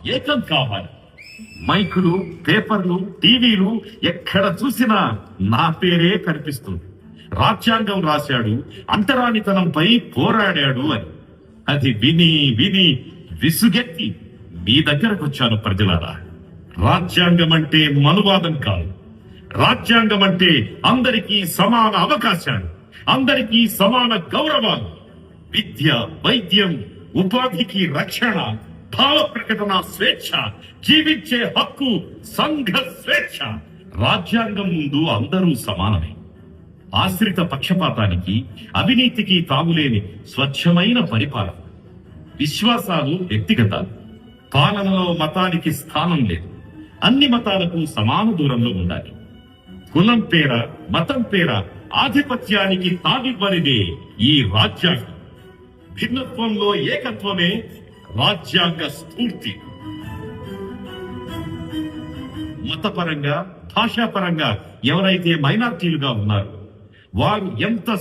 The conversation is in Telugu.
ఏకం కావాలి. మైకులు, పేపర్లు, టీవీలు ఎక్కడ చూసినా నా పేరే కనిపిస్తుంది. రాజ్యాంగం రాశాడు, అంటరానితనంపై పోరాడాడు అని. అది విని విని విసుగెత్తి మీ దగ్గరకు వచ్చాను ప్రజలారా. రాజ్యాంగం అంటే మనువాదం కాదు. రాజ్యాంగం అంటే అందరికీ సమాన అవకాశాలు, అందరికీ సమాన గౌరవాలు, విద్య, వైద్యం, ఉపాధికి రక్షణ, భావ ప్రకటన స్వేచ్ఛ, జీవించే హక్కు, సంఘ స్వేచ్ఛ. రాజ్యాంగం ముందు అందరూ సమానమే. ఆశ్రిత పక్షపాతానికి, అవినీతికి తావులేని స్వచ్ఛమైన పరిపాలన. విశ్వాసాలు వ్యక్తిగతాలు. పాలనలో మతానికి స్థానం లేదు. అన్ని మతాలకు సమాన దూరంలో ఉండాలి. కులం పేర, మతం పేర ఆధిపత్యానికి తావివ్వనిదే ఈ రాజ్యాంగం. భిన్నత్వంలో ఏకత్వమే రాజ్యాంగ స్ఫూర్తి. మతపరంగా, భాషాపరంగా ఎవరైతే మైనార్టీలుగా ఉన్నారో వారు ఎంత